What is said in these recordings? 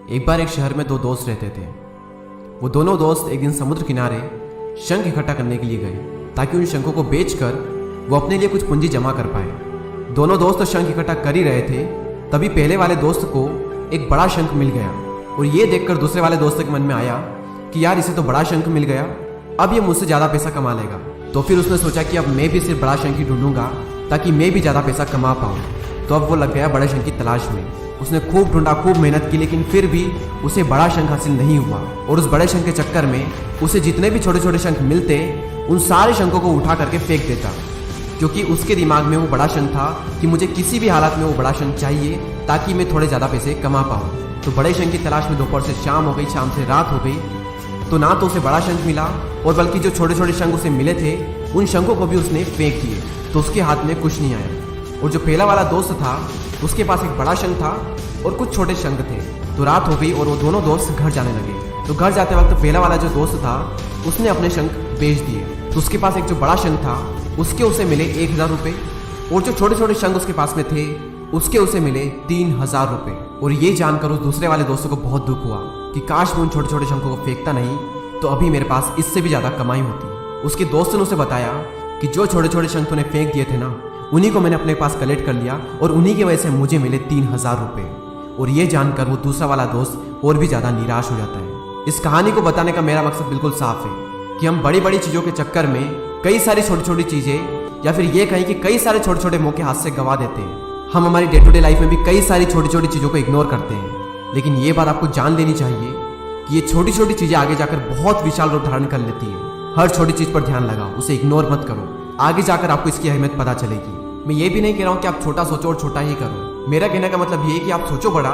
एक बार एक शहर में दो दोस्त रहते थे। वो दोनों दोस्त एक दिन समुद्र किनारे शंख इकट्ठा करने के लिए गए ताकि उन शंखों को बेचकर वो अपने लिए कुछ पूंजी जमा कर पाए। दोनों दोस्त तो शंख इकट्ठा कर ही रहे थे, तभी पहले वाले दोस्त को एक बड़ा शंख मिल गया और ये देखकर दूसरे वाले दोस्त के मन में आया कि यार इसे तो बड़ा शंख मिल गया, अब ये मुझसे ज़्यादा पैसा कमा लेगा। तो फिर उसने सोचा कि अब मैं भी सिर्फ बड़ा शंख ही ढूंढूंगा ताकि मैं भी ज़्यादा पैसा कमा पाऊँ। तो अब वो लग गया बड़े शंख की तलाश में। उसने खूब ढूंढा, खूब मेहनत की, लेकिन फिर भी उसे बड़ा शंख हासिल नहीं हुआ। और उस बड़े शंख के चक्कर में उसे जितने भी छोटे छोटे शंख मिलते उन सारे शंखों को उठा करके फेंक देता, क्योंकि उसके दिमाग में वो बड़ा शंख था कि मुझे किसी भी हालत में वो बड़ा शंख चाहिए ताकि मैं थोड़े ज़्यादा पैसे कमा पाऊँ। तो बड़े शंख की तलाश में दोपहर से शाम हो गई, शाम से रात हो गई, तो ना तो उसे बड़ा शंख मिला और बल्कि जो छोटे छोटे शंख उसे मिले थे उन शंखों को भी उसने फेंक दिए, तो उसके हाथ में कुछ नहीं आया। और जो पहला वाला दोस्त था उसके पास एक बड़ा शंख था और कुछ छोटे शंख थे। तो रात हो गई और वो दोनों दोस्त घर जाने लगे। तो घर जाते वक्त पहला वाला जो दोस्त था उसने अपने शंख बेच दिए। तो उसके पास एक जो बड़ा शंख था उसके उसे मिले 1000 रुपये और जो छोटे छोटे शंख उसके पास में थे उसके उसे मिले 3000 रुपये। और ये जानकर उस दूसरे वाले दोस्तों को बहुत दुख हुआ कि काश मैं उन छोटे छोटे शंखों को फेंकता नहीं तो अभी मेरे पास इससे भी ज़्यादा कमाई होती। उसके दोस्त ने उसे बताया कि जो छोटे छोटे शंख तूने फेंक दिए थे ना, उन्हीं को मैंने अपने पास कलेक्ट कर लिया और उन्हीं की वजह से मुझे मिले 3000 रुपये। और ये जानकर वो दूसरा वाला दोस्त और भी ज़्यादा निराश हो जाता है। इस कहानी को बताने का मेरा मकसद बिल्कुल साफ है कि हम बड़ी बड़ी चीज़ों के चक्कर में कई सारी छोटी छोटी चीज़ें, या फिर ये कहें कि कई सारे छोटे छोटे मौके हाथ से गंवा देते हैं। हम हमारी डे टू डे लाइफ में भी कई सारी छोटी छोटी चीज़ों को इग्नोर करते हैं, लेकिन ये बात आपको जान लेनी चाहिए कि ये छोटी छोटी चीज़ें आगे जाकर बहुत विशाल रूप धारण कर लेती है। हर छोटी चीज़ पर ध्यान लगाओ, उसे इग्नोर मत करो, आगे जाकर आपको इसकी अहमियत पता चलेगी। मैं ये भी नहीं कह रहा हूँ कि आप छोटा सोचो और छोटा ही करो। मेरा कहने का मतलब ये है कि आप सोचो बड़ा,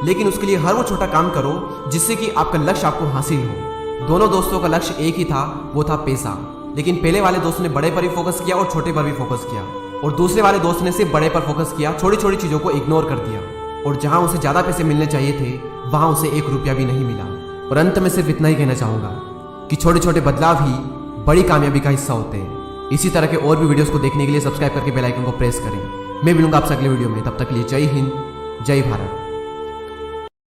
लेकिन उसके लिए हर वो छोटा काम करो जिससे कि आपका लक्ष्य आपको हासिल हो। दोनों दोस्तों का लक्ष्य एक ही था, वो था पैसा। लेकिन पहले वाले दोस्त ने बड़े पर भी फोकस किया और छोटे पर भी फोकस किया, और दूसरे वाले दोस्त ने सिर्फ बड़े पर फोकस किया, छोटी छोटी चीज़ों को इग्नोर कर दिया। और जहाँ उसे ज़्यादा पैसे मिलने चाहिए थे वहाँ उसे 1 रुपया भी नहीं मिला। और अंत में सिर्फ इतना ही कहना चाहूँगा कि छोटे छोटे बदलाव ही बड़ी कामयाबी का हिस्सा होते हैं। इसी तरह के और भी वीडियोस को देखने के लिए सब्सक्राइब करके बेल आइकन को प्रेस करें। मैं मिलूंगा आपसे अगले वीडियो में, तब तक के लिए जय हिंद, जय भारत।